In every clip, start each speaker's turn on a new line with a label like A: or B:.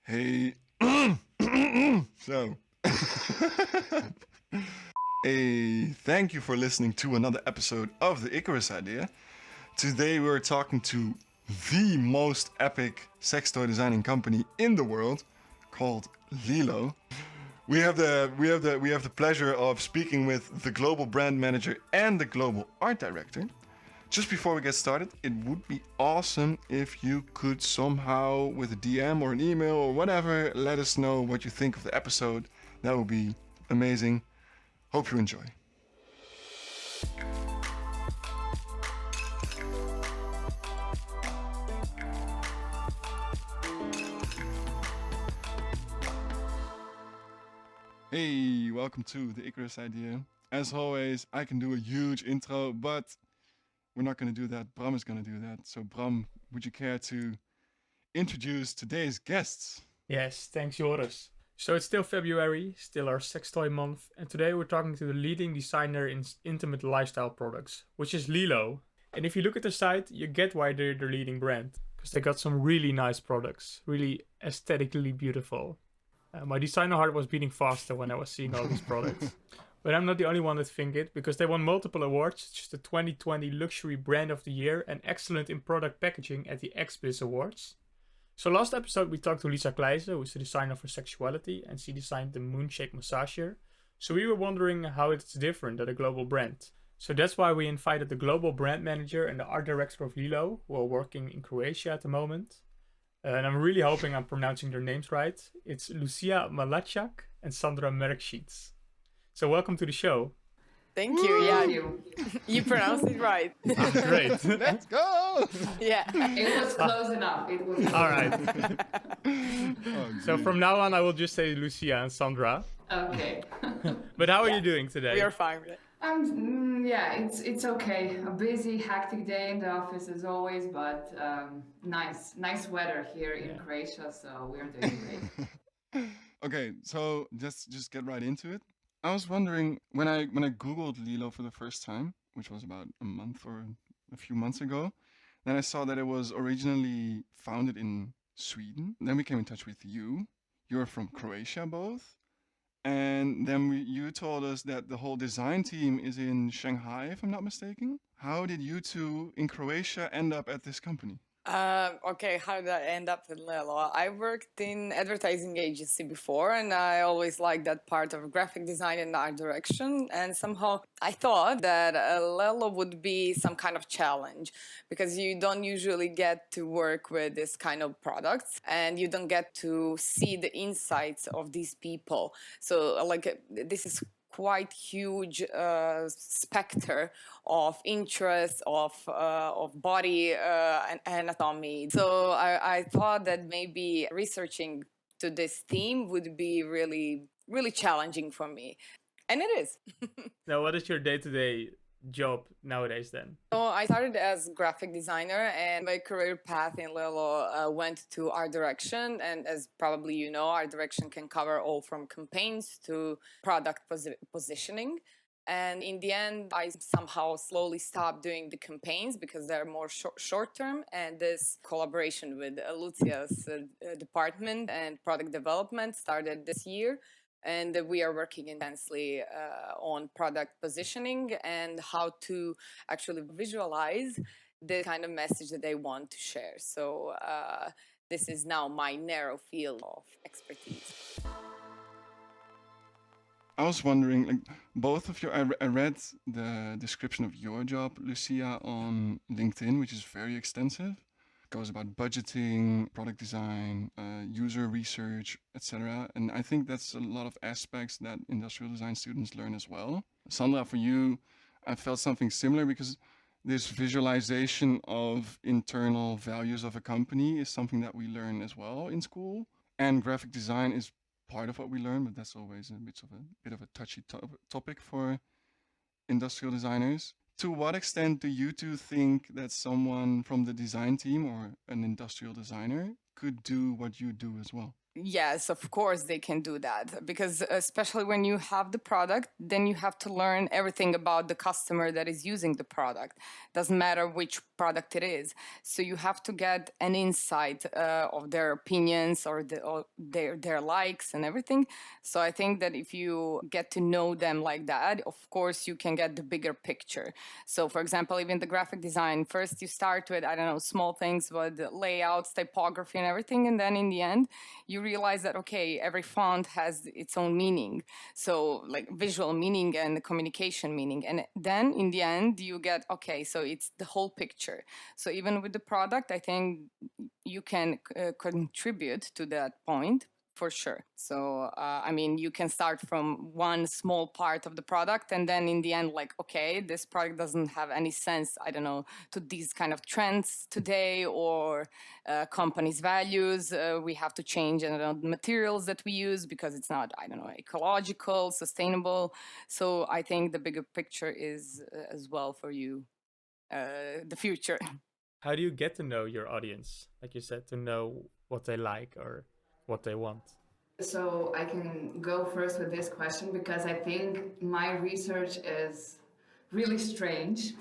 A: Hey, so, thank you for listening to another episode of the Icarus Idea. Today we're talking to the most epic sex toy designing company in the world, called LELO. We have the pleasure of speaking with the global brand manager and the global art director. Just before we get started, it would be awesome if you could somehow, with a DM or an email or whatever, let us know what you think of the episode. That would be amazing. Hope you enjoy. Hey, welcome to the Icarus Idea. As always, I can do a huge intro, but we're not going to do that. Bram is going to do that. So Bram, would you care to introduce today's guests?
B: Yes, thanks Joris. So it's still February, still our sex toy month, and today we're talking to the leading designer in intimate lifestyle products, which is LELO. And if you look at the site, you get why they're the leading brand, because they got some really nice products, really aesthetically beautiful. My designer heart was beating faster when I was seeing all these products. But I'm not the only one that think it, because they won multiple awards, such as the 2020 Luxury Brand of the Year and Excellent in Product Packaging at the XBiz Awards. So last episode we talked to Lucija, who's the designer for sexuality, and she designed the Moonshake Massager. So we were wondering how it's different than a global brand. So that's why we invited the global brand manager and the art director of LELO, who are working in Croatia at the moment. And I'm really hoping I'm pronouncing their names right. It's Lucija Mlačak and Sandra Mrkšić. So welcome to the show.
C: Thank you. Yeah, you pronounced it right.
B: Great.
A: Let's go!
C: Yeah.
D: It was close enough.
B: All right. So from now on, I will just say Lucija and Sandra.
D: Okay.
B: But how are you doing today?
C: We are fine with it.
D: It's okay. A busy, hectic day in the office as always, but nice weather here in Croatia, so we're doing great.
A: Okay, so just get right into it. I was wondering, when I Googled LELO for the first time, which was about a month or a few months ago, then I saw that it was originally founded in Sweden. Then we came in touch with you. You're from Croatia both. And then you told us that the whole design team is in Shanghai, if I'm not mistaken. How did you two in Croatia end up at this company?
C: Okay, how did I end up with LELO? I worked in advertising agency before, and I always liked that part of graphic design and art direction. And somehow I thought that LELO would be some kind of challenge, because you don't usually get to work with this kind of products, and you don't get to see the insights of these people. So this is quite huge specter of interest of body and anatomy. So I thought that maybe researching to this theme would be really, really challenging for me. And it is.
B: Now, what is your day-to-day job nowadays then?
C: So I started as graphic designer, and my career path in LELO went to art direction. And as probably you know, art direction can cover all from campaigns to product positioning. And in the end, I somehow slowly stopped doing the campaigns because they're more short term. And this collaboration with Lucija's department and product development started this year. And we are working intensely on product positioning and how to actually visualize the kind of message that they want to share. So this is now my narrow field of expertise.
A: I was wondering, both of you, I read the description of your job, Lucija, on LinkedIn, which is very extensive. It goes about budgeting, product design, user research, etc. And I think that's a lot of aspects that industrial design students learn as well. Sandra, for you, I felt something similar, because this visualization of internal values of a company is something that we learn as well in school. And graphic design is part of what we learn, but that's always a bit of a touchy topic for industrial designers. To what extent do you two think that someone from the design team or an industrial designer could do what you do as well?
C: Yes, of course they can do that, because especially when you have the product, then you have to learn everything about the customer that is using the product. Doesn't matter which product it is. So you have to get an insight of their opinions or their likes and everything. So I think that if you get to know them like that, of course you can get the bigger picture. So for example, even the graphic design, first you start with, I don't know, small things, but the layouts, typography and everything. And then in the end, you realize that, okay, every font has its own meaning. So like visual meaning and communication meaning. And then in the end, you get, okay, so it's the whole picture. So even with the product, I think you can contribute to that point for sure. So, I mean, you can start from one small part of the product and then in the end, like, okay, this product doesn't have any sense, I don't know, to these kind of trends today or companies' values. We have to change, I don't know, the materials that we use because it's not, I don't know, ecological, sustainable. So I think the bigger picture is as well for you, the future.
B: How do you get to know your audience? Like you said, to know what they like or what they want.
D: So I can go first with this question because I think my research is really strange.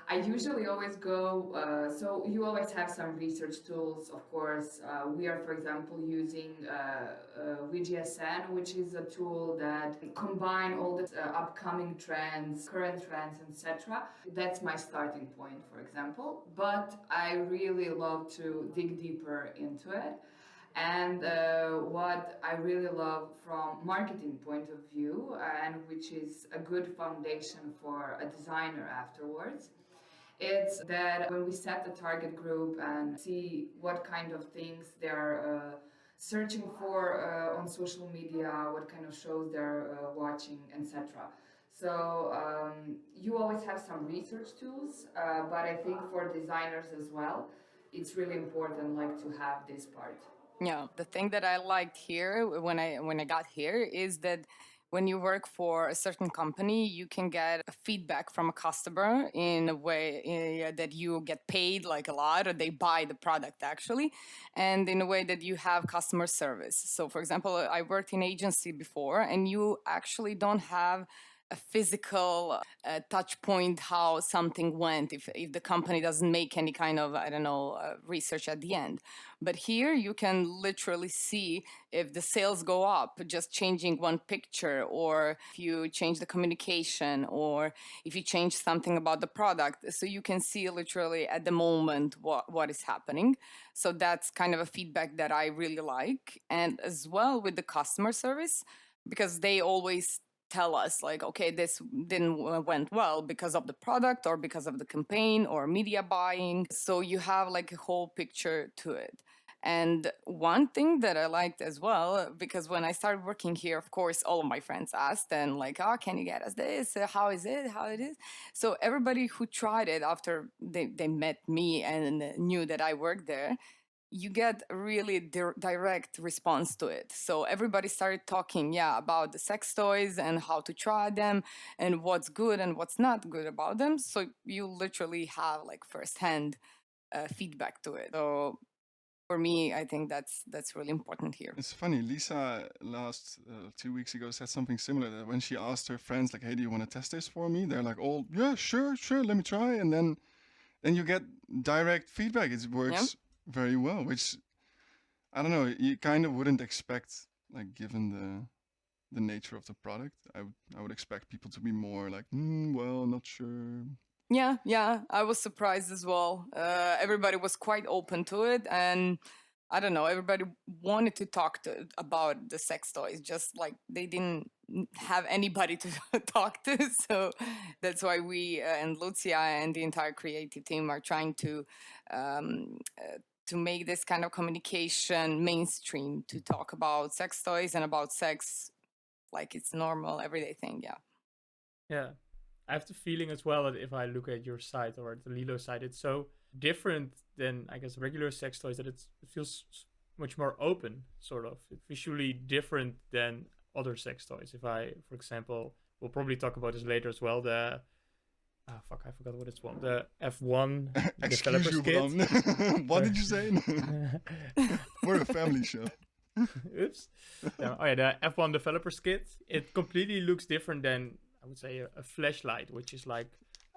D: I usually always go, so you always have some research tools, of course. We are, for example, using VGSN, which is a tool that combine all the upcoming trends, current trends, etc. That's my starting point, for example. But I really love to dig deeper into it. And what I really love from marketing point of view, and which is a good foundation for a designer afterwards, it's that when we set the target group and see what kind of things they're searching for on social media, what kind of shows they're watching, etc. So you always have some research tools, but I think for designers as well, it's really important like to have this part.
C: Yeah, the thing that I liked here when I got here is that when you work for a certain company, you can get a feedback from a customer in a way that you get paid like a lot, or they buy the product actually, and in a way that you have customer service. So, for example, I worked in agency before, and you actually don't have a physical touch point how something went if the company doesn't make any kind of, I don't know, research at the end. But here you can literally see if the sales go up just changing one picture, or if you change the communication, or if you change something about the product. So you can see literally at the moment what is happening. So that's kind of a feedback that I really like. And as well with the customer service, because they always tell us like, okay, this didn't went well because of the product or because of the campaign or media buying. So you have like a whole picture to it. And one thing that I liked as well, because when I started working here, of course, all of my friends asked and like, oh, can you get us this? How is it? How it is? So everybody who tried it after they met me and knew that I worked there, you get a really direct response to it. So everybody started talking, about the sex toys and how to try them and what's good and what's not good about them. So you literally have like firsthand feedback to it. So for me, I think that's really important here.
A: It's funny, Lisa last 2 weeks ago said something similar, that when she asked her friends like, hey, do you want to test this for me? They're like, oh, yeah, sure, let me try. And then you get direct feedback. It works very well, which I don't know, you kind of wouldn't expect, like given the nature of the product. I would expect people to be more like, well, not sure.
C: Yeah, I was surprised as well. Everybody was quite open to it, and I don't know, everybody wanted to talk about the sex toys, just like they didn't have anybody to talk to. So that's why we and Lucija and the entire creative team are trying to make this kind of communication mainstream, to talk about sex toys and about sex like it's normal everyday thing.
B: Yeah. I have the feeling as well that if I look at your site or the LELO site, it's so different than, I guess, regular sex toys, that it feels much more open, sort of. It's visually different than other sex toys. If I, for example, we'll probably talk about this later as well, the I forgot what it's called. The F1
A: Excuse
B: developer
A: you,
B: kit.
A: Bram. What did you say? We're a family show.
B: Oops. The F1 developers kit. It completely looks different than, I would say, a flashlight, which is like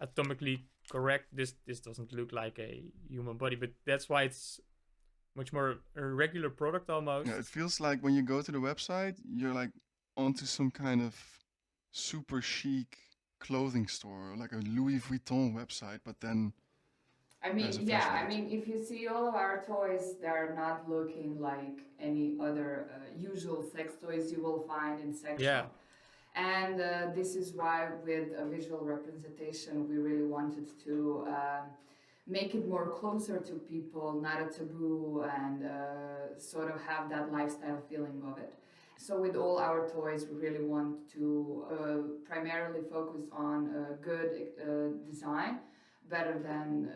B: atomically correct. This doesn't look like a human body, but that's why it's much more a regular product almost.
A: Yeah, it feels like when you go to the website, you're like onto some kind of super chic clothing store, like a Louis Vuitton website, but then
D: I mean,
A: there's a
D: yeah, I
A: flashlight.
D: mean, if you see all of our toys, they're not looking like any other usual sex toys you will find in sex
B: Yeah.
D: shop. And this is why with a visual representation, we really wanted to make it more closer to people, not a taboo, and sort of have that lifestyle feeling of it. So with all our toys, we really want to primarily focus on good design, better than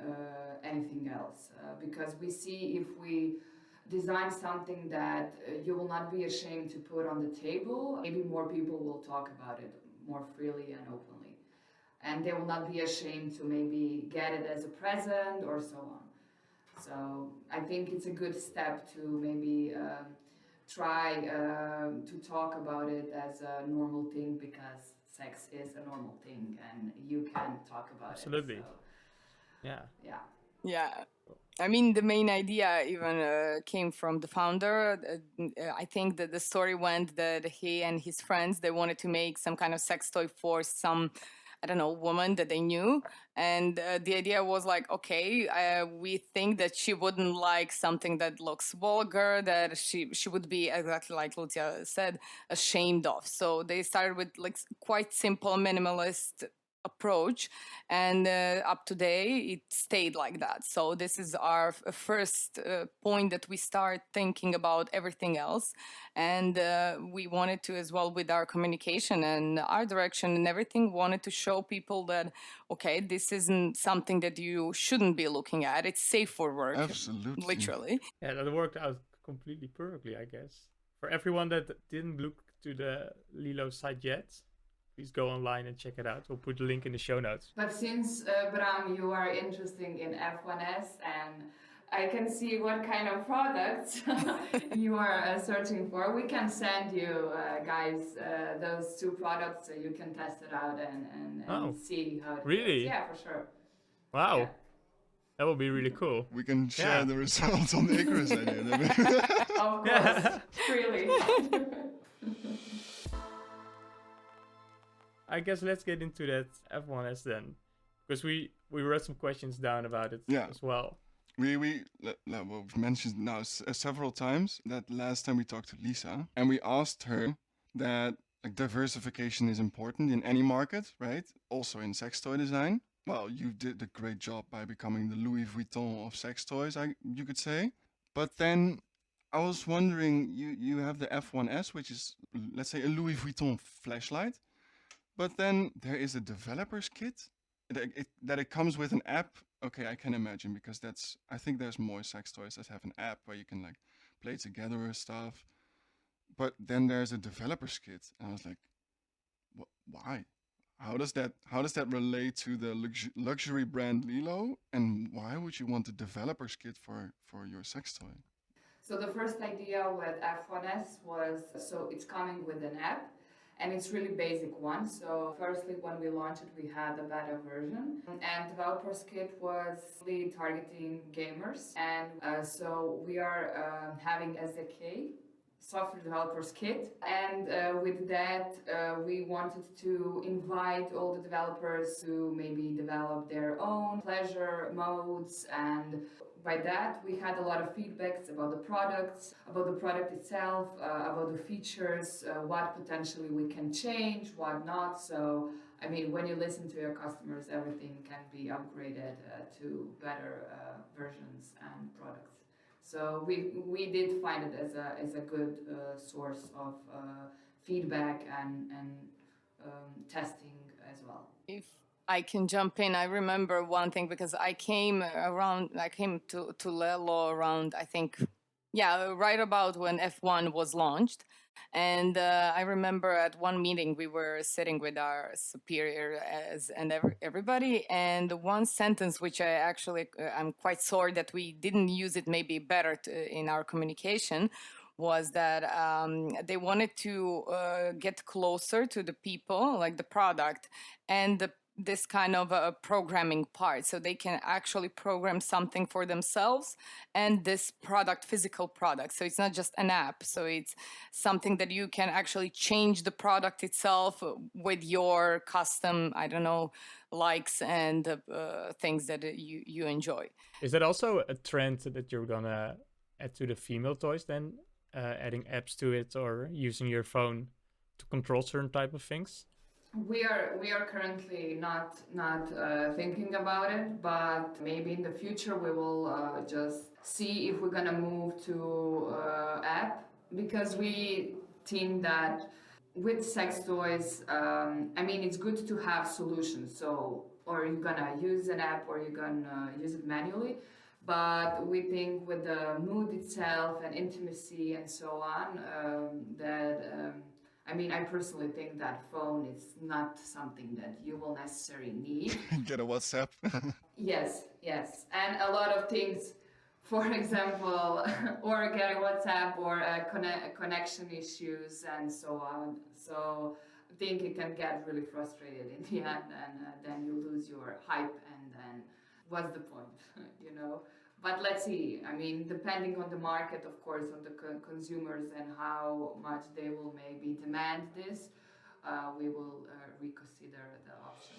D: anything else. Because we see if we design something that you will not be ashamed to put on the table, maybe more people will talk about it more freely and openly. And they will not be ashamed to maybe get it as a present or so on. So I think it's a good step to maybe try to talk about it as a normal thing, because sex is a normal thing and you can talk about
B: Absolutely.
D: it. So,
B: Yeah.
C: Yeah. I mean, the main idea even came from the founder. I think that the story went that he and his friends, they wanted to make some kind of sex toy for some, I don't know, woman that they knew. And the idea was like, okay, we think that she wouldn't like something that looks vulgar, that she would be, exactly like Lucija said, ashamed of. So they started with like quite simple minimalist approach, and up to date it stayed like that. So this is our first point that we start thinking about everything else, and we wanted to as well, with our communication and our direction and everything, wanted to show people that okay, this isn't something that you shouldn't be looking at. It's safe for work.
A: Absolutely.
C: Literally.
B: Yeah, that worked out completely perfectly, I guess. For everyone that didn't look to the LELO site yet, please go online and check it out. We'll put the link in the show notes.
D: but since Bram, you are interested in F1S, and I can see what kind of products you are searching for, we can send you guys those two products so you can test it out and see how it
B: really?
D: feels. Yeah, for sure.
B: Wow.
D: Yeah.
B: That would be really cool.
A: We can share the results on the Icarus Idea.
D: Of course, really.
B: I guess let's get into that F1S then, because we wrote some questions down about it as well.
A: We've mentioned now several times that last time we talked to Lisa, and we asked her that like diversification is important in any market, right? Also in sex toy design. Well, you did a great job by becoming the Louis Vuitton of sex toys, you could say. But then I was wondering, you have the F1S, which is, let's say, a Louis Vuitton flashlight. But then there is a developer's kit that it comes with an app. Okay, I can imagine, because I think there's more sex toys that have an app where you can like play together or stuff. But then there's a developer's kit, and I was like, why? How does that relate to the luxury brand LELO? And why would you want a developer's kit for your sex toy?
D: So the first idea with F1S was, so it's coming with an app. And it's really basic one. So firstly, when we launched it, we had a beta version, and developers kit was really targeting gamers. And so we are having SDK, software developers kit, and with that we wanted to invite all the developers to maybe develop their own pleasure modes. And by that, we had a lot of feedbacks about the products, about the product itself, about the features, what potentially we can change, what not. So, I mean, when you listen to your customers, everything can be upgraded to better versions and products. So we did find it as a good source of feedback and testing as well.
C: If I can jump in, I remember one thing, because I came to LELO around, I think, Yeah, right about when F1 was launched. And I remember at one meeting we were sitting with our superior everybody, and one sentence which I'm quite sorry that we didn't use it maybe better in our communication, was that they wanted to get closer to the people, like the product, and this kind of a programming part, so they can actually program something for themselves and this product, physical product. So it's not just an app, so it's something that you can actually change the product itself with your custom, I don't know, likes and things that you enjoy.
B: Is that also a trend that you're gonna add to the female toys then? Adding apps to it or using your phone to control certain type of things?
D: We are currently not thinking about it, but maybe in the future we will just see if we're gonna move to app, because we think that with sex toys, I mean, it's good to have solutions. So, or you're gonna use an app or you're gonna use it manually. But we think with the mood itself and intimacy and so on, I mean, I personally think that phone is not something that you will necessarily need.
A: Get a WhatsApp.
D: Yes. And a lot of things, for example, or get a WhatsApp or connection issues and so on. So I think it can get really frustrated in the end, and then you lose your hype, and then what's the point, you know? But let's see. I mean, depending on the market, of course, on the consumers and how much they will maybe demand this, we will reconsider the option.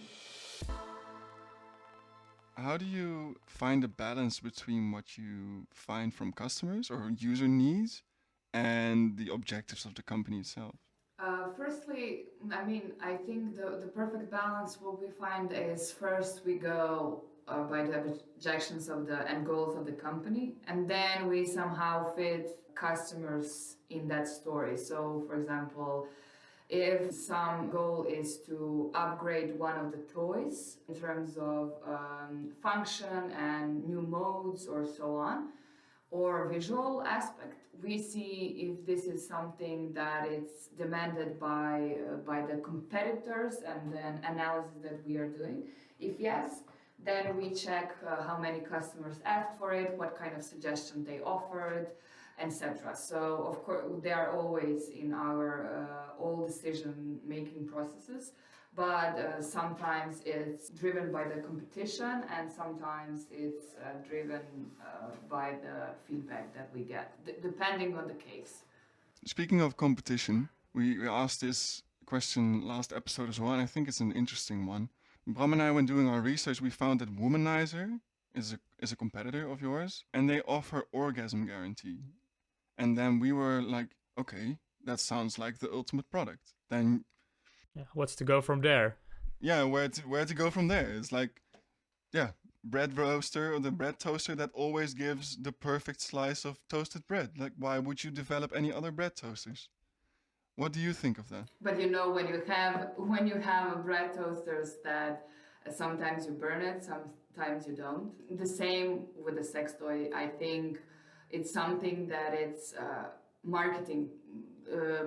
A: How do you find a balance between what you find from customers or user needs and the objectives of the company itself?
D: Firstly, I mean, I think the perfect balance, what we find is, first we go by the objections of and goals of the company, and then we somehow fit customers in that story. So, for example, if some goal is to upgrade one of the toys in terms of function and new modes or so on, or visual aspect, we see if this is something that it's demanded by the competitors and then analysis that we are doing. If yes, then we check how many customers asked for it, what kind of suggestion they offered, etc. So of course they are always in our all decision-making processes, but sometimes it's driven by the competition, and sometimes it's driven by the feedback that we get, depending on the case.
A: Speaking of competition, we asked this question last episode as well, and I think it's an interesting one. Bram and I, when doing our research, we found that Womanizer is a competitor of yours, and they offer orgasm guarantee. And then we were like, okay, that sounds like the ultimate product. Then,
B: yeah, what's to go from there?
A: Yeah, where to go from there? It's like, yeah, bread roaster or the bread toaster that always gives the perfect slice of toasted bread. Like, why would you develop any other bread toasters? What do you think of that?
D: But you know, when you have a bread toasters, that sometimes you burn it, sometimes you don't. The same with the sex toy. I think it's something that it's marketing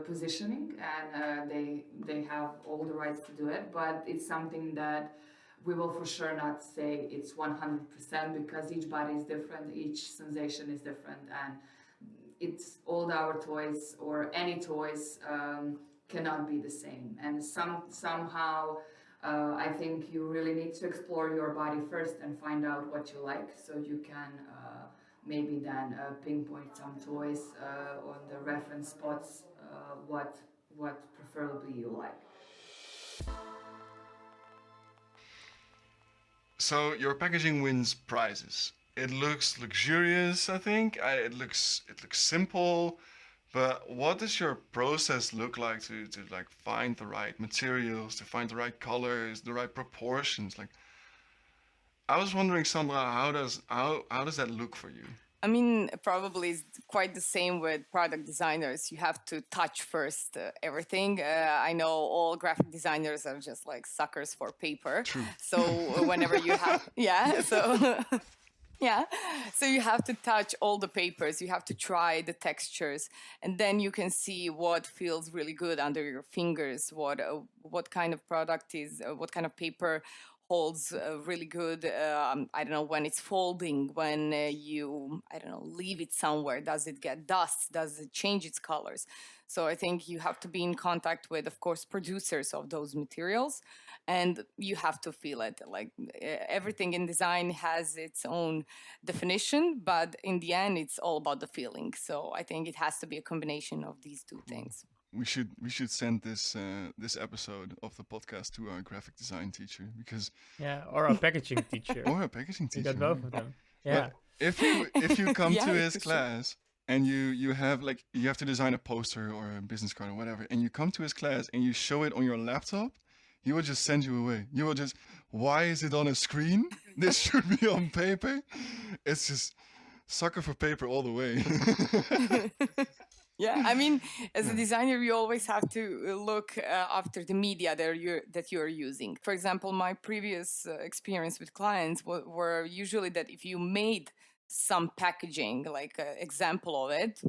D: positioning, and they have all the rights to do it. But it's something that we will for sure not say it's 100%, because each body is different, each sensation is different, and it's all our toys or any toys cannot be the same. And somehow I think you really need to explore your body first and find out what you like, so you can maybe then pinpoint some toys on the reference spots, what preferably you like.
A: So your packaging wins prizes. It looks luxurious, I think. It looks simple, but what does your process look like to like find the right materials, to find the right colors, the right proportions? Like, I was wondering, Sandra, how does that look for you?
C: I mean, probably it's quite the same with product designers. You have to touch first everything. I know all graphic designers are just like suckers for paper.
A: True.
C: So whenever you have, yeah, so Yeah. So you have to touch all the papers, you have to try the textures, and then you can see what feels really good under your fingers, what kind of product is, what kind of paper holds really good. I don't know, when it's folding, when you, I don't know, leave it somewhere, does it get dust? Does it change its colors? So I think you have to be in contact with, of course, producers of those materials, and you have to feel it. Like everything in design has its own definition, but in the end, it's all about the feeling. So I think it has to be a combination of these two things.
A: We should send this episode of the podcast to our graphic design teacher, because
B: Yeah, or a packaging teacher.
A: or a packaging
B: You
A: teacher.
B: got both of them. Yeah.
A: But if you come
C: Yeah,
A: to his
C: for sure.
A: class and you have like you have to design a poster or a business card or whatever, and you come to his class and you show it on your laptop, he will just send you away. You will just, why is it on a screen? This should be on paper. It's just sucker for paper all the way.
C: Yeah, I mean, as a designer, you always have to look after the media that you're using. For example, my previous experience with clients were usually that if you made some packaging, like an example of it,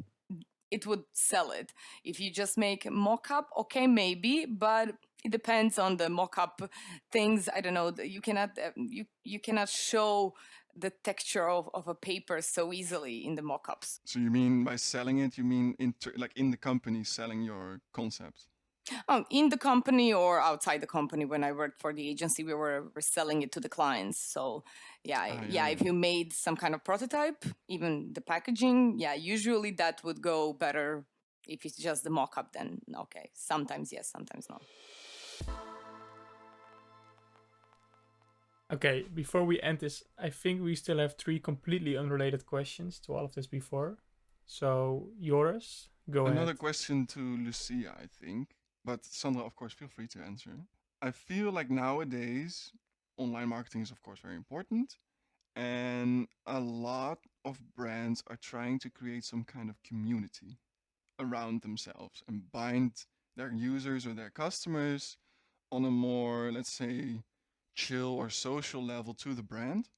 C: it would sell it. If you just make a mock-up, okay, maybe, but it depends on the mock-up things. I don't know. You cannot you cannot show the texture of a paper so easily in the mock-ups.
A: So you mean by selling it, you mean like in the company selling your concept?
C: In the company or outside the company, when I worked for the agency, we were selling it to the clients. So yeah, if you made some kind of prototype, even the packaging, yeah, usually that would go better. If it's just the mock-up, then okay, sometimes yes, sometimes no.
B: Okay, before we end this, I think we still have 3 completely unrelated questions to all of this before. So, Joris, go
A: Another
B: ahead.
A: question to Lucia, I think. But Sandra, of course, feel free to answer. I feel like nowadays, online marketing is, of course, very important. And a lot of brands are trying to create some kind of community around themselves and bind their users or their customers on a more, let's say, chill or social level to the brand.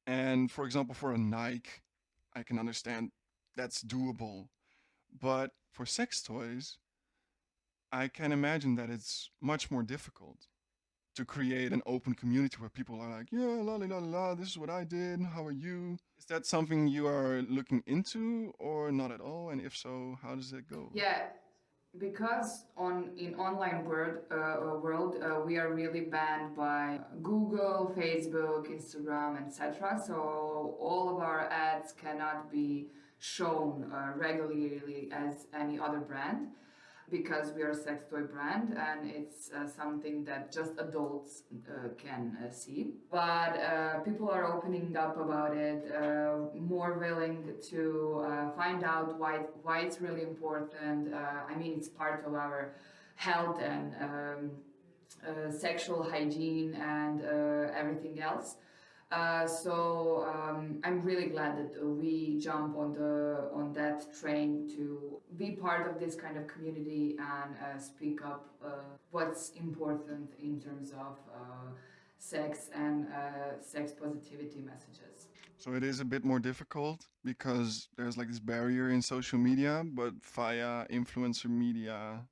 A: And for example, for a Nike, I can understand that's doable. But for sex toys, I can imagine that it's much more difficult to create an open community where people are like, yeah, la la la la, this is what I did. How are you? Is that something you are looking into or not at all? And if so, how does it go?
D: Yeah, because in online world we are really banned by Google, Facebook, Instagram, etc. So all of our ads cannot be shown regularly as any other brand, because we are a sex toy brand and it's something that just adults can see. But people are opening up about it, more willing to find out why it's really important. I mean, it's part of our health and sexual hygiene and everything else. I'm really glad that we jump on that train to be part of this kind of community and speak up what's important in terms of sex and sex positivity messages.
A: So it is a bit more difficult because there's like this barrier in social media, but via influencer media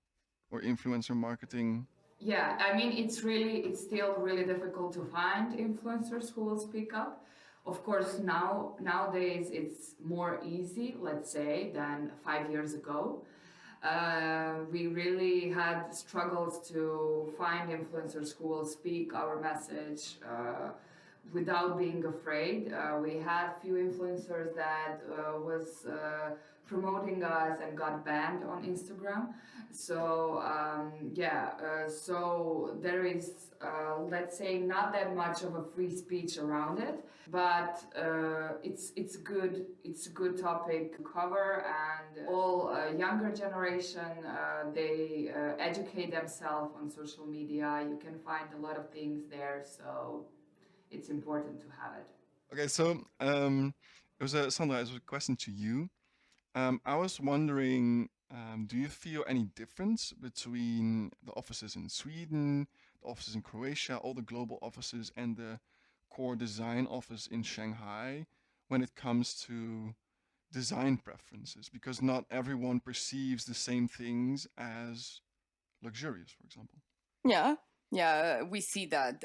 A: or influencer marketing.
D: Yeah, I mean, it's still really difficult to find influencers who will speak up. Of course, nowadays it's more easy, let's say, than 5 years ago. We really had struggles to find influencers who will speak our message without being afraid. We had few influencers that was promoting us and got banned on Instagram. So so there is, let's say, not that much of a free speech around it, but it's good. It's a good topic to cover, and all younger generation they educate themselves on social media. You can find a lot of things there, so it's important to have it.
A: Okay, so Sandra, it was a question to you. I was wondering, do you feel any difference between the offices in Sweden, the offices in Croatia, all the global offices, and the core design office in Shanghai when it comes to design preferences, because not everyone perceives the same things as luxurious, for example.
C: Yeah, we see that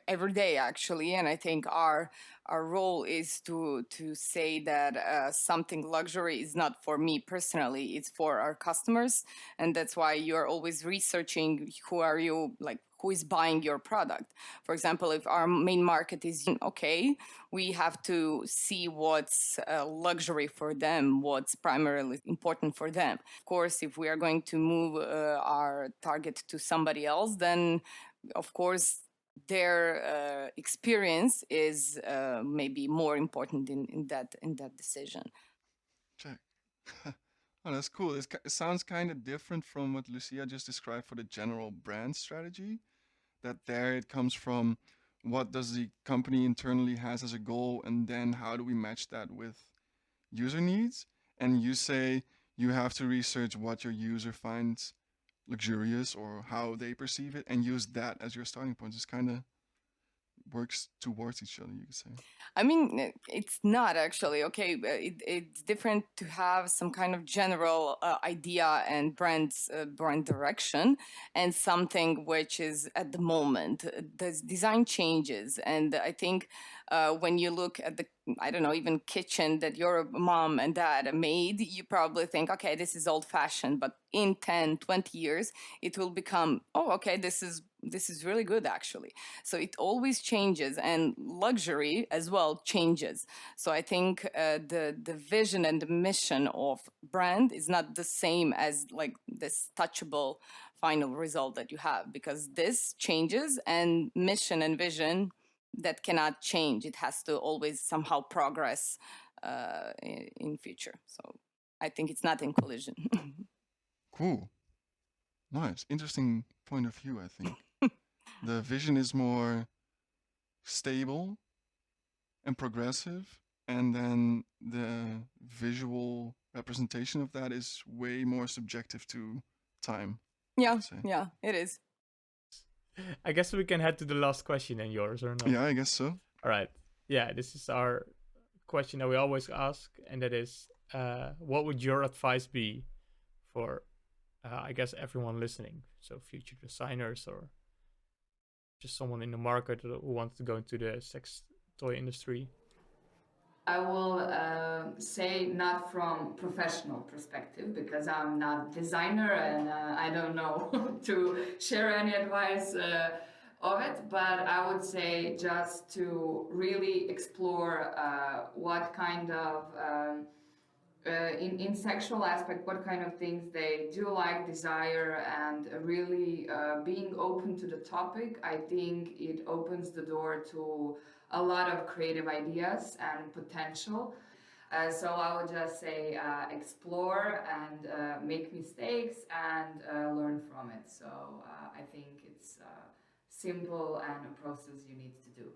C: every day actually, and I think our role is to say that something luxury is not for me personally; it's for our customers, and that's why you're always researching who are you, like who is buying your product. For example, if our main market is okay, we have to see what's luxury for them, what's primarily important for them. Of course, if we are going to move our target to somebody else, then of course their experience is maybe more important in that decision.
A: Check. Oh, that's cool. It sounds kind of different from what Lucia just described for the general brand strategy. That there it comes from what does the company internally has as a goal, and then how do we match that with user needs? And you say you have to research what your user finds luxurious or how they perceive it, and use that as your starting point. It's kind of works towards each other, you could say.
C: I mean, it's not actually okay. It's different to have some kind of general idea and brand direction, and something which is at the moment. The design changes, and I think when you look at the, I don't know, even kitchen that your mom and dad made, you probably think, okay, this is old fashioned, but in 10, 20 years, it will become, oh, okay, this is really good actually. So it always changes, and luxury as well changes. So I think the vision and the mission of brand is not the same as like this touchable final result that you have, because this changes, and mission and vision that cannot change. It has to always somehow progress in future. So I think it's not in collision.
A: Cool. Nice. Interesting point of view, I think. The vision is more stable and progressive, and then the visual representation of that is way more subjective to time.
C: Yeah, it is.
B: I guess we can head to the last question and yours, or not?
A: Yeah, I guess so.
B: All right. Yeah, this is our question that we always ask, and that is, what would your advice be for, I guess, everyone listening? So future designers or just someone in the market who wants to go into the sex toy industry.
D: I will say not from professional perspective, because I'm not a designer and I don't know to share any advice of it, but I would say just to really explore what kind of in sexual aspect, what kind of things they do like, desire, and really being open to the topic. I think it opens the door to a lot of creative ideas and potential. So I would just say explore and make mistakes and learn from it. So I think it's simple and a process you need to do.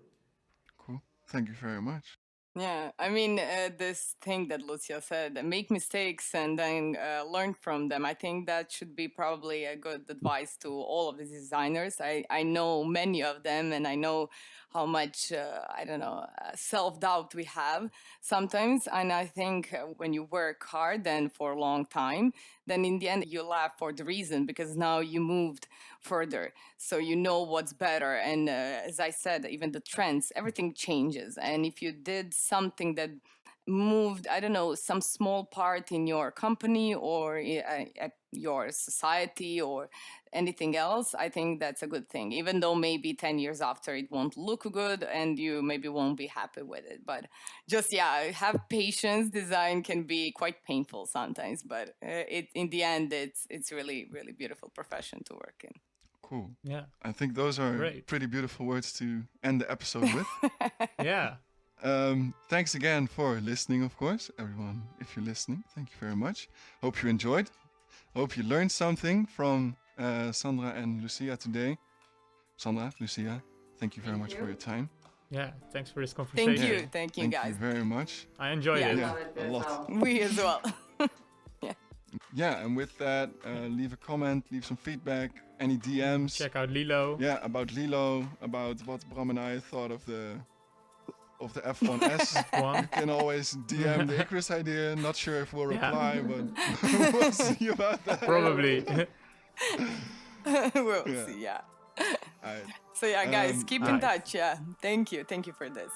A: Cool. Thank you very much.
C: Yeah, I mean, this thing that Lucia said, make mistakes and then learn from them. I think that should be probably a good advice to all of the designers. I know many of them, and I know how much, I don't know, self-doubt we have sometimes. And I think when you work hard and for a long time, then in the end you laugh for the reason, because now you moved further. So you know what's better. And as I said, even the trends, everything changes. And if you did something that moved, I don't know, some small part in your company or at your society or anything else, I think that's a good thing, even though maybe 10 years after it won't look good and you maybe won't be happy with it. But just, yeah, have patience. Design can be quite painful sometimes, but in the end, it's really, really beautiful profession to work in.
A: Cool.
B: Yeah.
A: I think those are
B: Great.
A: pretty beautiful words to end the episode with.
B: Yeah.
A: Thanks again for listening, of course, everyone. If you're listening, thank you very much. Hope you enjoyed. Hope you learned something from Sandra and Lucia today. Sandra, Lucia, thank you very much for your time.
B: Yeah. Thanks for this conversation.
C: Thank you. Thank you, guys.
A: Thank you very much.
B: I enjoyed
C: Yeah.
B: it.
A: Yeah,
D: Love it
A: a
D: as
A: lot.
D: well.
C: We as well.
A: Yeah, and with that, leave a comment, leave some feedback, any DMs.
B: Check out LELO.
A: Yeah, about LELO, about what Bram and I thought of the F1S.
B: One.
A: You can always DM the Icarus Idea. Not sure if we'll reply, but we'll see about that.
B: Probably.
C: We'll
A: Yeah.
C: see, yeah.
A: Alright.
C: So yeah, guys, keep in
B: Nice.
C: touch. Yeah, thank you for this.